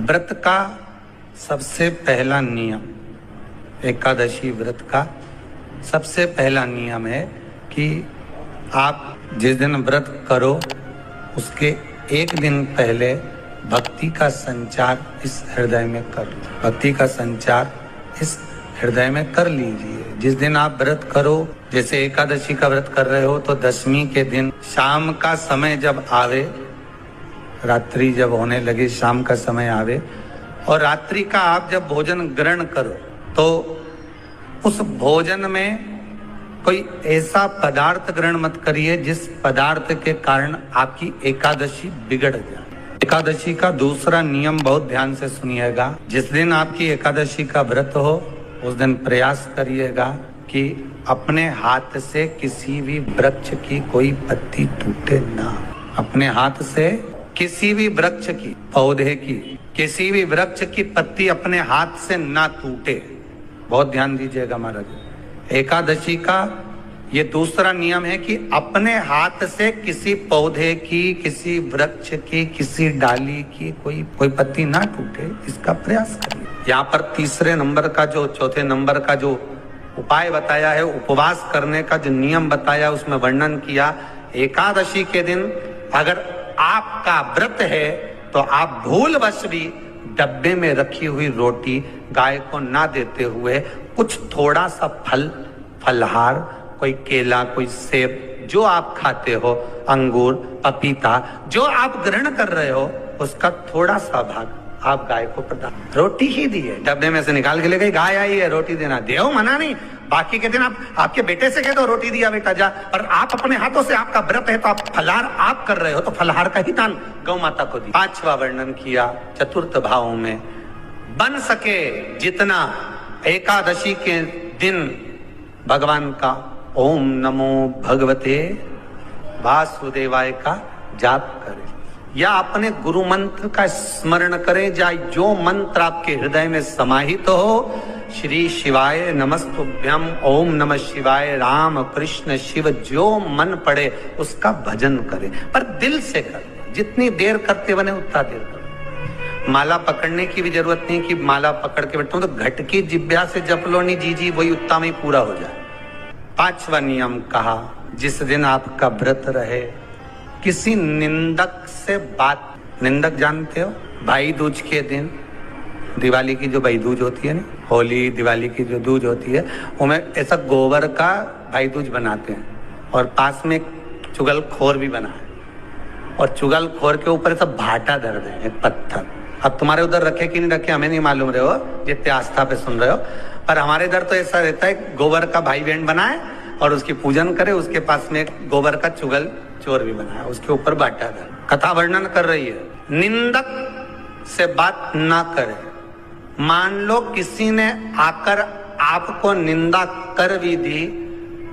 व्रत का सबसे पहला नियम, एकादशी व्रत का सबसे पहला नियम है कि आप जिस दिन व्रत करो उसके एक दिन पहले भक्ति का संचार इस हृदय में कर लो। भक्ति का संचार इस हृदय में कर लीजिए। जिस दिन आप व्रत करो, जैसे एकादशी का व्रत कर रहे हो तो दशमी के दिन शाम का समय जब आवे, रात्रि जब होने लगे, शाम का समय आवे और रात्रि का आप जब भोजन ग्रहण करो तो उस भोजन में कोई ऐसा पदार्थ ग्रहण मत करिए जिस पदार्थ के कारण आपकी एकादशी बिगड़ जाए। एकादशी का दूसरा नियम बहुत ध्यान से सुनिएगा। जिस दिन आपकी एकादशी का व्रत हो उस दिन प्रयास करिएगा कि अपने हाथ से किसी भी वृक्ष की कोई पत्ती टूटे ना। अपने हाथ से किसी भी वृक्ष की, पौधे की, किसी भी वृक्ष की पत्ती अपने हाथ से ना टूटे। बहुत ध्यान दीजिएगा महाराज। एकादशी का ये दूसरा नियम है कि अपने हाथ से किसी पौधे की, किसी वृक्ष की, किसी डाली की कोई पत्ती ना टूटे, इसका प्रयास करिए। यहाँ पर तीसरे नंबर का जो, चौथे नंबर का जो उपाय बताया है, उपवास करने का जो नियम बताया, उसमें वर्णन किया एकादशी के दिन अगर आपका व्रत है तो आप भूलवश भी डब्बे में रखी हुई रोटी गाय को ना देते हुए कुछ थोड़ा सा फलहार, कोई केला, कोई सेब, जो आप खाते हो, अंगूर, पपीता, जो आप ग्रहण कर रहे हो उसका थोड़ा सा भाग आप गाय को प्रदान। रोटी ही दी है, डब्बे में से निकाल के ले गई, गाय आई है, रोटी देना, देव मना नहीं। बाकी के दिन आप आपके बेटे से कह दो रोटी दिया बेटा जा, पर आप अपने हाथों से, आपका व्रत है तो आप फलहार आप कर रहे हो तो फलहार का ही दान गौ माता को दी। पांचवा वर्णन किया चतुर्थ भाव में, बन सके जितना एकादशी के दिन भगवान का ओम नमो भगवते वासुदेवाय का जाप करें या अपने गुरु मंत्र का स्मरण करें, या जो मंत्र आपके हृदय में समाहित हो, श्री शिवाय नमस्तुभ्यम, ओम नमः शिवाय, राम कृष्ण शिव, जो मन पड़े उसका भजन करें, पर दिल से करें। जितनी देर करते बने उतना देर करें। माला पकड़ने की भी जरूरत नहीं कि माला पकड़ के बैठता हूं तो घट की जिब्या से जप लो नहीं जी वही उतना में पूरा हो जाए। पांचवा नियम कहा, जिस दिन आपका व्रत रहे किसी निंदक से बात, निंदक जानते हो, भाई दूज के दिन, दिवाली की जो भाई दूज होती है ना, होली दिवाली की जो दूज होती है, उनमें ऐसा गोबर का भाई दूज बनाते हैं और पास में एक चुगलखोर भी बना है और चुगलखोर के ऊपर ऐसा भाटा धर दे, एक पत्थर। अब तुम्हारे उधर रखे कि नहीं रखे हमें नहीं मालूम रहे हो, जितने आस्था पे सुन रहे हो, पर हमारे इधर तो ऐसा रहता है, गोबर का भाई बहन बनाए और उसकी पूजन करे, उसके पास में एक गोबर का चुगल चोर भी बनाया, उसके ऊपर बाटा धर। कथा वर्णन कर रही है, निंदक से बात ना करे। मान लो किसी ने आकर आपको निंदा कर भी दी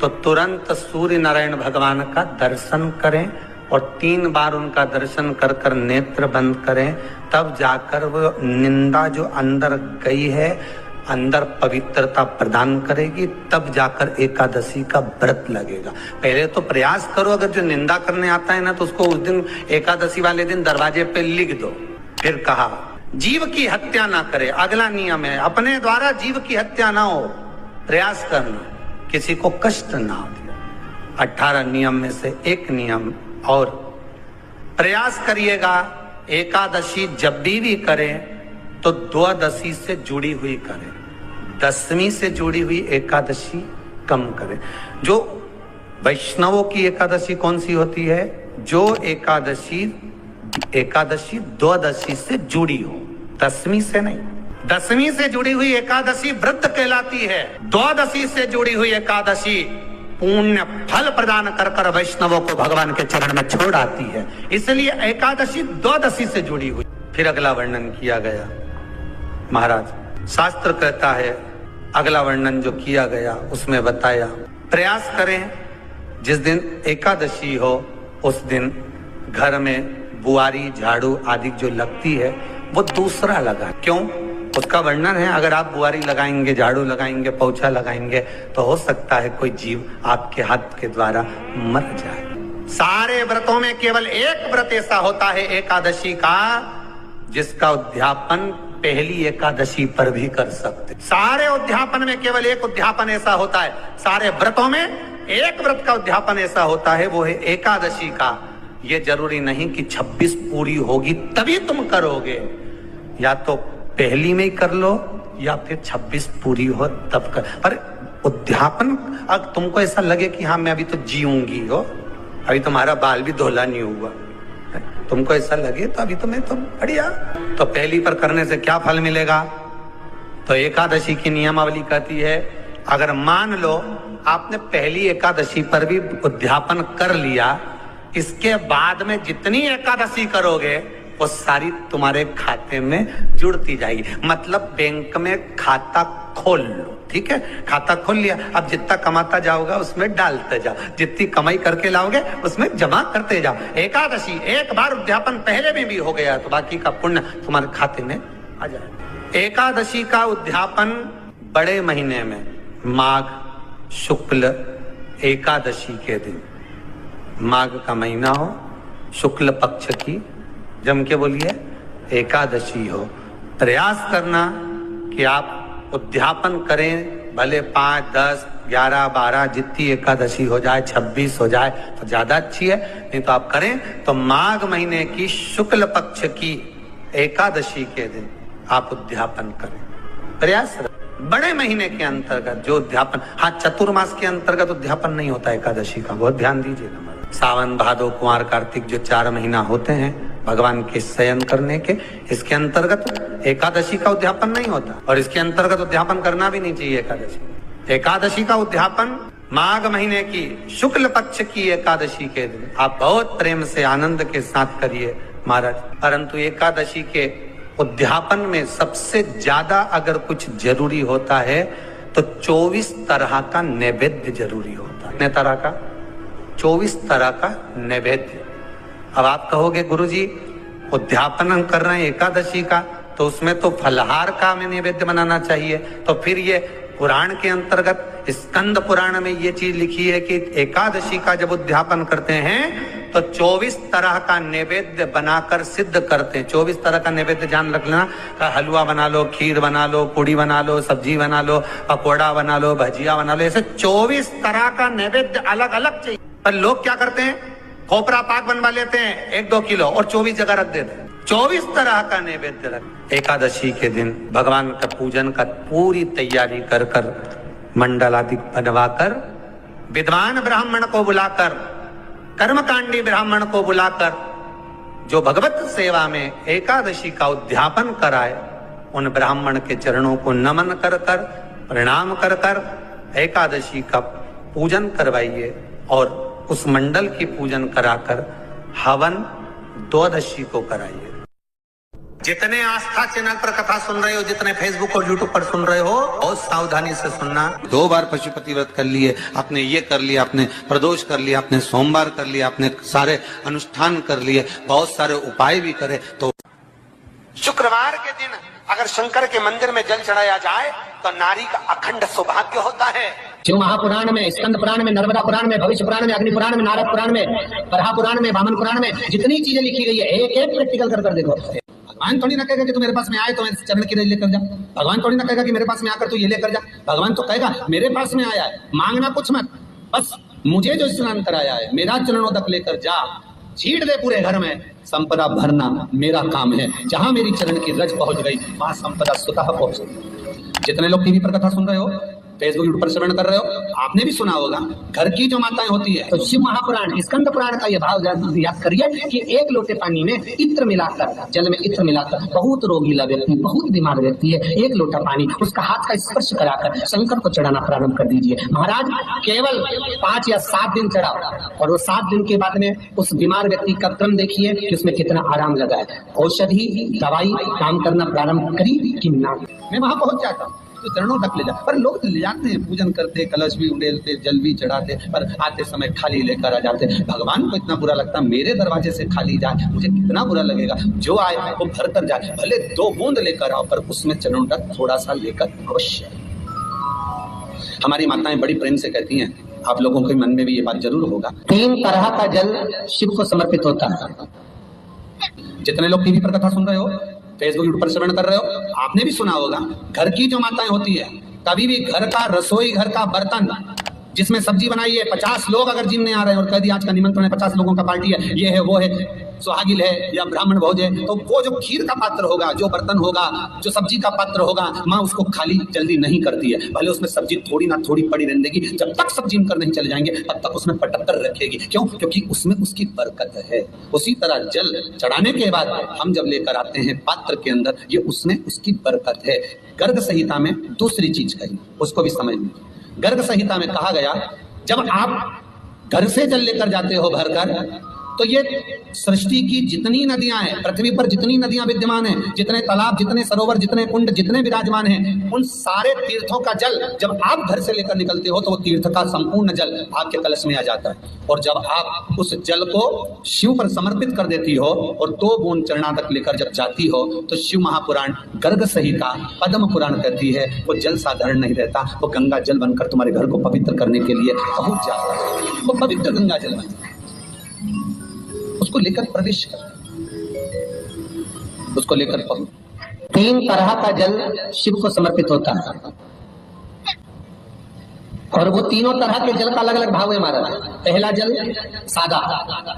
तो तुरंत सूर्य नारायण भगवान का दर्शन करें और 3 बार उनका दर्शन कर कर नेत्र बंद करें, तब जाकर वो निंदा जो अंदर गई है अंदर पवित्रता प्रदान करेगी, तब जाकर एकादशी का व्रत लगेगा। पहले तो प्रयास करो, अगर जो निंदा करने आता है ना तो उसको उस दिन एकादशी वाले दिन दरवाजे पे लिख दो। फिर कहा जीव की हत्या ना करे, अगला नियम है, अपने द्वारा जीव की हत्या ना हो, प्रयास करना, किसी को कष्ट ना हो। 18 नियम में से एक नियम और, प्रयास करिएगा एकादशी जब भी करें तो द्वादशी से जुड़ी हुई करें, दशमी से जुड़ी हुई एकादशी कम करें। जो वैष्णवों की एकादशी कौन सी होती है? जो एकादशी द्वादशी से जुड़ी हो, दशमी से नहीं। दशमी से जुड़ी हुई एकादशी व्रत कहलाती है, द्वादशी से जुड़ी हुई एकादशी पुण्य फल प्रदान कर कर वैष्णवों को भगवान के चरण में छोड़ आती है, इसलिए एकादशी द्वादशी से जुड़ी हुई। फिर अगला वर्णन किया गया महाराज, शास्त्र कहता है, अगला वर्णन जो किया गया उसमें बताया, प्रयास करें जिस दिन एकादशी हो उस दिन घर में बुआरी झाड़ू आदि जो लगती है वो दूसरा लगा। क्यों? उसका वर्णन है, अगर आप बुआरी लगाएंगे, झाड़ू लगाएंगे, पोछा लगाएंगे तो हो सकता है कोई जीव आपके हाथ के द्वारा मर जाए। सारे व्रतों में केवल एक व्रत ऐसा होता है एकादशी का जिसका उद्यापन पहली एकादशी पर भी कर सकते। सारे उद्यापन में केवल एक उद्यापन ऐसा होता है, सारे व्रतों में एक व्रत का उद्यापन ऐसा होता है, वो है एकादशी का। ये जरूरी नहीं कि 26 पूरी होगी तभी तुम करोगे, या तो पहली में ही कर लो या फिर 26 पूरी हो तब कर। पर उद्यापन, अब तुमको ऐसा लगे कि हाँ मैं अभी तो जीऊंगी हो, अभी तुम्हारा बाल भी धोला नहीं हुआ, तुमको ऐसा लगे तो अभी तो मैं तो बढ़िया, तो पहली पर करने से क्या फल मिलेगा? तो एकादशी की नियमावली कहती है, अगर मान लो आपने पहली एकादशी पर भी उद्यापन कर लिया, इसके बाद में जितनी एकादशी करोगे वो सारी तुम्हारे खाते में जुड़ती जाएगी। मतलब बैंक में खाता खोल लो, ठीक है, खाता खोल लिया, अब जितना कमाता जाओगा उसमें डालते जाओ, जितनी कमाई करके लाओगे उसमें जमा करते जाओ। एकादशी एक बार उद्यापन पहले में भी हो गया तो बाकी का पुण्य तुम्हारे खाते में आ जाए। एकादशी का उद्यापन बड़े महीने में माघ शुक्ल एकादशी के दिन, माघ का महीना हो, शुक्ल पक्ष की, जम के बोलिए एकादशी हो, प्रयास करना कि आप उद्यापन करें, भले 5, 10, 11, 12 जितनी एकादशी हो जाए, 26 हो जाए तो ज्यादा अच्छी है, नहीं तो आप करें तो माघ महीने की शुक्ल पक्ष की एकादशी के दिन आप उद्यापन करें। प्रयास बड़े महीने के अंतर्गत जो उद्यापन, हाँ चतुर्मास के अंतर्गत उद्यापन नहीं होता एकादशी का, बहुत ध्यान दीजिएगा। सावन भादो कुंवर कार्तिक जो 4 महीना होते हैं भगवान के शयन करने के, इसके अंतर्गत एकादशी का उद्यापन नहीं होता, और इसके अंतर्गत उद्यापन करना भी नहीं चाहिए। एकादशी का उद्यापन माघ महीने की शुक्ल पक्ष की एकादशी के दिन आप बहुत प्रेम से आनंद के साथ करिए महाराज। परंतु एकादशी के उद्यापन में सबसे ज्यादा अगर कुछ जरूरी होता है तो 24 तरह का नैवेद्य जरूरी होता है। कितने तरह का? 24 तरह का नैवेद्य। अब आप कहोगे गुरुजी उद्यापन हम कर रहे हैं एकादशी का, तो उसमें तो फलहार का हमें नैवेद्य बनाना चाहिए। तो फिर ये पुराण के अंतर्गत स्कंद पुराण में ये चीज लिखी है कि एकादशी का जब उद्यापन करते हैं तो 24 तरह का नैवेद्य बनाकर सिद्ध करते हैं। 24 तरह का नैवेद्य जान रख लेना, हलवा बना लो, खीर बना लो, पूड़ी बना लो, सब्जी बना लो, पकौड़ा बना लो, भजिया बना लो, ऐसे 24 तरह का नैवेद्य अलग अलग चाहिए। पर लोग क्या करते हैं, खोपरा पाक बनवा लेते हैं 1-2 किलो और 24 जगह रख देते हैं। 24 तरह का नैवेद्य रख। एकादशी के दिन भगवान का पूजन का पूरी तैयारी कर कर, मंडल आदि बनवाकर, विद्वान ब्राह्मण को बुलाकर, कर्मकांडी ब्राह्मण को बुलाकर, जो भगवत सेवा में एकादशी का उद्यापन कराए, उन ब्राह्मण के चरणों को नमन कर कर, प्रणाम कर कर एकादशी का पूजन करवाइए, और उस मंडल की पूजन कराकर हवन द्वादशी को कराइए। जितने आस्था चैनल पर कथा सुन रहे हो, जितने फेसबुक और यूट्यूब पर सुन रहे हो, बहुत सावधानी से सुनना। 2 बार पशुपति व्रत कर लिए आपने, ये कर लिया आपने, प्रदोष कर लिया आपने, सोमवार कर लिया आपने, सारे अनुष्ठान कर लिए, बहुत सारे उपाय भी करे। तो शुक्रवार के दिन अगर शंकर के मंदिर में जल चढ़ाया जाए तो नारी का अखंड सौभाग्य होता है। जो महापुराण में, स्कंद पुराण में, नर्मदा पुराण में, भविष्य पुराण में, अग्नि पुराण में, नारद पुराण में, बरहा पुराण में, वामन पुराण में जितनी चीजें लिखी गई है, एक एक प्रैक्टिकल कर देखो। भगवान थोड़ी ना कहेगा कि तू मेरे पास में आए तो मैं चरण की रज लेकर जा। भगवान थोड़ी ना कहेगा कि मेरे पास में आकर तू ये लेकर जा। भगवान तो कहेगा मेरे पास में आया है, मांगना कुछ मत, बस मुझे जो स्नान कराया है मेरा चरणोदक लेकर जा, छीट दे पूरे घर में, संपदा भरना मेरा काम है। जहां मेरी चरण की रज पहुंच गई वहां संपदा स्वतः पहुंच गई। जितने लोग टीवी पर कथा सुन रहे हो, फेसबुक यूट्यूब पर श्रवण कर रहे हो, आपने भी सुना होगा घर की जो माताएं होती है, तो शिव महापुराण स्कंद पुराण का यह भाव याद करिए कि 1 लोटे पानी में इत्र मिलाकर, जल में इत्र मिलाकर, बहुत रोगीला व्यक्ति, बहुत बीमार व्यक्ति है, 1 लोटा पानी उसका हाथ का स्पर्श कराकर शंकर को चढ़ाना प्रारंभ कर दीजिए। महाराज केवल 5 या 7 दिन चढ़ाओ, और वो 7 दिन के बाद में उस बीमार व्यक्ति का क्रम देखिए कि उसमें कितना आराम लगा है। औषधि दवाई काम करना प्रारंभ करी कि ना। मैं वहां पहुंच जाता हूँ तो चरणों तक ले जा, पर लोग ले जाते हैं, पूजन करते, कलश भी उड़ेलते, जल भी चढ़ाते, पर आते समय खाली लेकर आ जाते। भगवान को इतना बुरा लगता, मेरे दरवाजे से खाली जाए मुझे कितना बुरा लगेगा। जो आए वो भर कर जाए, भले 2 बूंद लेकर आओ, पर उसमें चरणों तक थोड़ा सा लेकर अवश्य। हमारी माताएं बड़ी प्रेम से कहती हैं, आप लोगों के मन में भी ये बात जरूर होगा, 3 तरह का जल शिव को समर्पित होता है। जितने लोग टीवी पर कथा सुन रहे हो, फेसबुक यूट्यूब पर श्रवण कर रहे हो, आपने भी सुना होगा, घर की जो माताएं होती है, कभी भी घर का रसोई, घर का बर्तन जिसमें सब्जी बनाई है, 50 लोग अगर जिम में आ रहे हैं और कह दिया आज का निमंत्रण है, 50 लोगों का पार्टी है, ये है वो है, सुहागिल है या ब्राह्मण भोज है, तो वो जो खीर का पात्र होगा, जो बर्तन होगा, जो सब्जी का पात्र होगा, माँ उसको खाली जल्दी नहीं करती है। भले उसमें सब्जी थोड़ी ना थोड़ी पड़ी रहने देगी, जब तक सब जिम कर नहीं चले जाएंगे तब तक उसमें पटक्कर रखेगी। क्यों? क्योंकि उसमें उसकी बरकत है। उसी तरह जल चढ़ाने के बाद हम जब लेकर आते हैं पात्र के अंदर, ये उसमें उसकी बरकत है। गर्ग संहिता में दूसरी चीज कही, उसको भी समझ लीजिए। गर्ग संहिता में कहा गया, जब आप घर से जल लेकर जाते हो भरकर, तो ये सृष्टि की जितनी नदियां हैं, पृथ्वी पर जितनी नदियां विद्यमान हैं, जितने तालाब, जितने सरोवर, जितने कुंड, जितने विराजमान हैं, उन सारे तीर्थों का जल जब आप घर से लेकर निकलते हो तो वो तीर्थ का संपूर्ण जल आपके कलश में आ जाता है। और जब आप उस जल को शिव पर समर्पित कर देती हो और 2 बूंद चरणा तक लेकर जब जाती हो, तो शिव महापुराण गर्ग संहिता पद्म पुराण कहती है वो जल साधारण नहीं रहता, वो गंगा जल बनकर तुम्हारे घर को पवित्र करने के लिए पहुंच जाता है। वो पवित्र गंगा जल बनता है, उसको लेकर प्रवेश कर, उसको लेकर पहुंच। 3 तरह का जल शिव को समर्पित होता है और वो तीनों तरह के जल का अलग अलग भाव है हमारा। पहला जल सादा,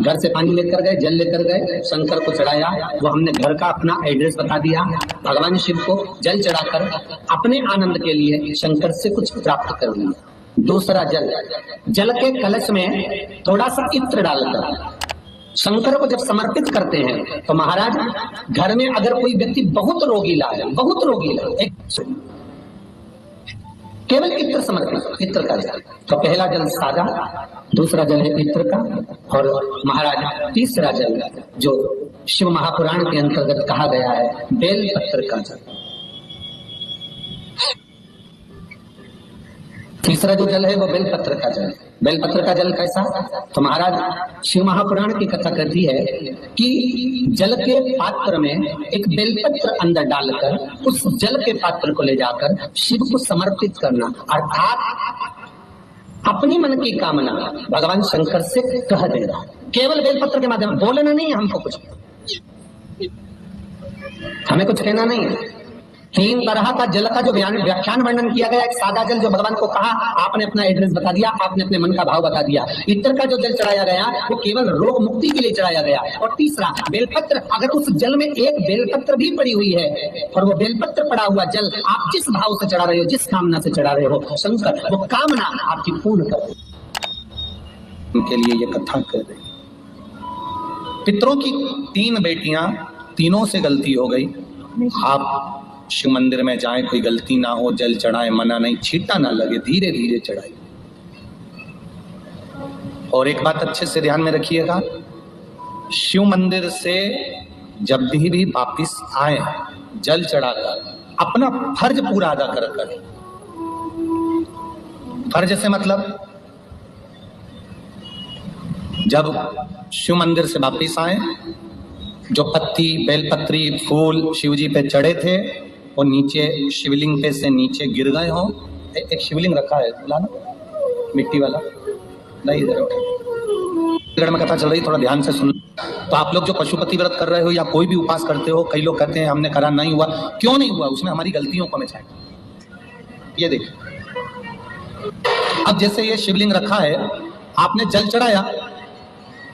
घर से पानी लेकर गए, जल लेकर गए, शंकर को चढ़ाया, वो हमने घर का अपना एड्रेस बता दिया, भगवान शिव को जल चढ़ाकर अपने आनंद के लिए शंकर से कुछ प्राप्त कर लिया। दूसरा जल के कलश में थोड़ा सा इत्र डालकर शंकर को जब समर्पित करते हैं, तो महाराज घर में अगर कोई व्यक्ति बहुत रोगीला है, बहुत रोगीला, केवल इत्र समर्पित, इत्र का जल। तो पहला जल सादा, दूसरा जल है इत्र का, और महाराज तीसरा जल जो शिव महापुराण के अंतर्गत कहा गया है बेल पत्र का जल। तीसरा जो जल है वो बेलपत्र का जल। बेलपत्र का जल कैसा? तो महाराज शिव महापुराण की कथा कहती है कि जल के पात्र में एक बेलपत्र अंदर डालकर उस जल के पात्र को ले जाकर शिव को समर्पित करना, अर्थात अपनी मन की कामना भगवान शंकर से कह देना, केवल बेलपत्र के माध्यम। बोलना नहीं है हमको कुछ, हमें कुछ कहना नहीं है। 3 तरह का जल का जो व्याख्यान वर्णन किया गया, एक सादा जल जो भगवान को कहा, आपने अपना एड्रेस बता दिया, आपने अपने मन का भाव बता दिया। इत्र का जो जल चढ़ाया गया वो केवल रोग मुक्ति के लिए चढ़ाया गया। और तीसरा बेलपत्र, अगर उस जल में एक बेलपत्र भी पड़ी हुई है और वो बेलपत्र पड़ा हुआ जल आप जिस भाव से चढ़ा रहे हो, जिस कामना से चढ़ा रहे हो, शंकर वो कामना आपकी पूर्ण कर दे। उनके लिए ये कथा कर रही। पितरों की 3 बेटियां, तीनों से गलती हो गई। आप शिव मंदिर में जाएं, कोई गलती ना हो, जल चढ़ाएं, मना नहीं, छींटा ना लगे, धीरे धीरे चढ़ाएं। और एक बात अच्छे से ध्यान में रखिएगा, शिव मंदिर से जब भी वापिस आए जल चढ़ाकर अपना फर्ज पूरा अदा कर। फर्ज से मतलब जब शिव मंदिर से वापिस आए, जो पत्ती, बेलपत्री, फूल शिवजी पे चढ़े थे वो नीचे शिवलिंग पे से नीचे गिर गए हो। एक शिवलिंग रखा है लाना, मिट्टी वाला, नहीं इधर में कथा चल रही, थोड़ा ध्यान से सुन। तो आप लोग जो पशुपति व्रत कर रहे हो या कोई भी उपास करते हो, कई लोग कहते हैं हमने करा नहीं हुआ, क्यों नहीं हुआ? उसमें हमारी गलतियों को हमें चाहिए। ये देखिए, अब जैसे ये शिवलिंग रखा है, आपने जल चढ़ाया,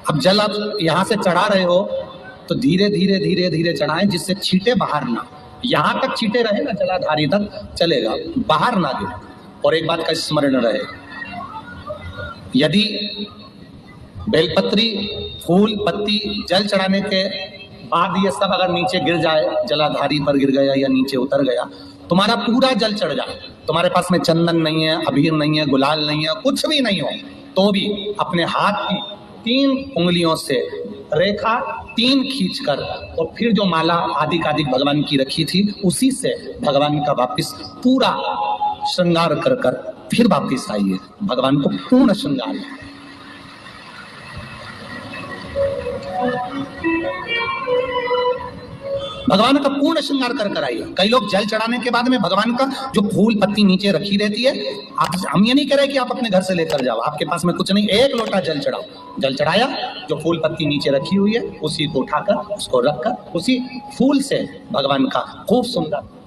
अब जल आप यहां से चढ़ा रहे हो तो धीरे धीरे धीरे धीरे चढ़ाएं, जिससे छींटे बाहर ना, यहां तक छींटे रहे ना, जलाधारी तक चलेगा, बाहर ना गिरे। और एक बात का स्मरण रहे, यदि बेलपत्री, फूल, पत्ती जल चढ़ाने के बाद ये सब अगर नीचे गिर जाए, जलाधारी पर गिर गया या नीचे उतर गया, तुम्हारा पूरा जल चढ़ जाए, तुम्हारे पास में चंदन नहीं है, अबीर नहीं है, गुलाल नहीं है, कुछ भी नहीं हो, तो भी अपने हाथ की 3 उंगलियों से रेखा 3 खींचकर और फिर जो माला आदि भगवान की रखी थी उसी से भगवान का वापिस पूरा श्रृंगार कर फिर वापिस आइए, भगवान को पूर्ण श्रृंगार। भगवान का पूर्ण श्रृंगार कर कर आइए। कई लोग जल चढ़ाने के बाद में भगवान का जो फूल पत्ती नीचे रखी रहती है, हम ये नहीं कह रहे कि आप अपने घर से लेकर जाओ, आपके पास में कुछ नहीं, एक लोटा जल चढ़ाओ, जल चढ़ाया, जो फूल पत्ती नीचे रखी हुई है उसी को उठाकर उसको रखकर उसी फूल से भगवान का खूब सुंदर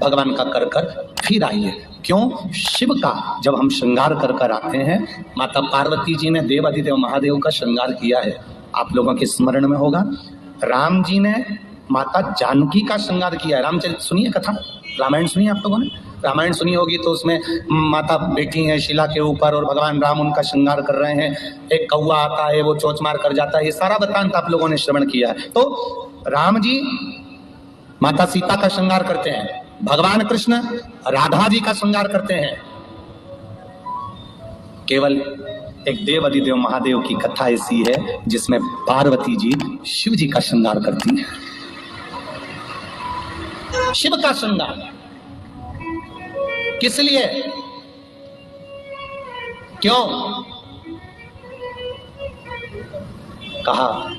भगवान का कर कर फिर आइए। क्यों? शिव का जब हम श्रृंगार कर कर आते हैं, माता पार्वती जी ने देवाधिदेव महादेव का श्रृंगार किया है, आप लोगों के स्मरण में होगा। राम जी ने माता जानकी का श्रृंगार किया है। रामचरित सुनिए कथा, रामायण सुनिए आप लोगों ने, रामायण सुनी होगी तो उसमें माता बैठी हैं शिला के ऊपर और भगवान राम उनका श्रृंगार कर रहे हैं, एक कौवा आता है वो चोंच मार कर जाता है, ये सारा वृत्तांत आप लोगों ने श्रवण किया है। तो राम जी माता सीता का श्रृंगार करते हैं, भगवान कृष्ण राधा जी का श्रृंगार करते हैं। केवल एक देव अधिदेव महादेव की कथा ऐसी है जिसमें पार्वती जी शिव जी का श्रृंगार करती है। शिव का श्रृंगार किस लिए? क्यों? कहा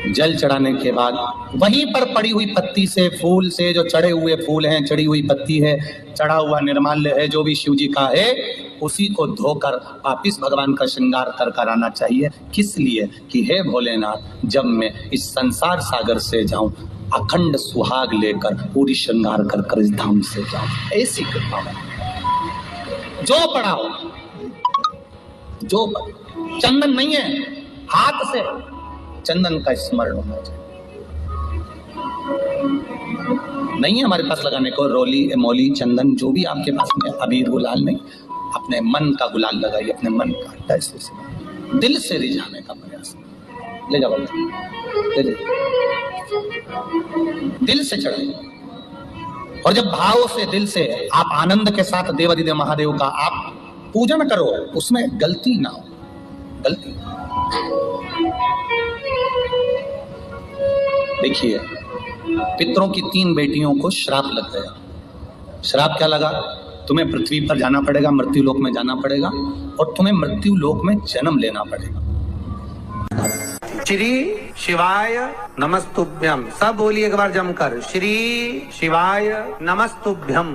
जल चढ़ाने के बाद वहीं पर पड़ी हुई पत्ती से, फूल से, जो चढ़े हुए फूल हैं, चढ़ी हुई पत्ती है, चढ़ा हुआ निर्माल्य है, जो भी शिव जी का है, उसी को धोकर वापिस भगवान का श्रृंगार कर कर आना चाहिए। किस लिए? कि हे भोलेनाथ, जब मैं इस संसार सागर से जाऊं, अखंड सुहाग लेकर पूरी श्रृंगार कर कर इस धाम से जाऊं, ऐसी कृपा है। जो पड़ा हो, जो चंदन नहीं है, हाथ से चंदन का स्मरण होना चाहिए। नहीं है हमारे पास लगाने को रोली, मोली, चंदन, जो भी आपके पास में, अबीर गुलाल नहीं, अपने मन का गुलाल लगाइए, अपने मन का, दिल से रिझाने का प्रयास। ले जाओ, ले दिल से चढ़ाइए, और जब भाव से, दिल से आप आनंद के साथ देवाधिदेव महादेव का आप पूजन करो, उसमें गलती ना हो, गलती। देखिए, पितरों की 3 बेटियों को श्राप लग गया। श्राप क्या लगा? तुम्हें पृथ्वी पर जाना पड़ेगा, मृत्यु लोक में जाना पड़ेगा, और तुम्हें मृत्यु लोक में जन्म लेना पड़ेगा। श्री शिवाय नमस्तुभ्यम, सब बोलिए एक बार जमकर, श्री शिवाय नमस्तुभ्यम।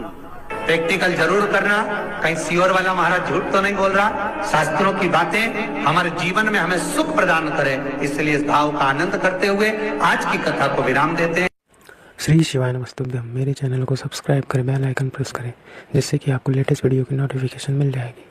प्रैक्टिकल जरूर करना, कहीं सियोर वाला महाराज झूठ तो नहीं बोल रहा। शास्त्रों की बातें हमारे जीवन में हमें सुख प्रदान करें, इसलिए इस भाव का आनंद करते हुए आज की कथा को विराम देते हैं। श्री शिवाय नमस्तुभ्यम। मेरे चैनल को सब्सक्राइब करें, बेल आइकन प्रेस करें, जिससे कि आपको लेटेस्ट वीडियो की नोटिफिकेशन मिल जाएगी।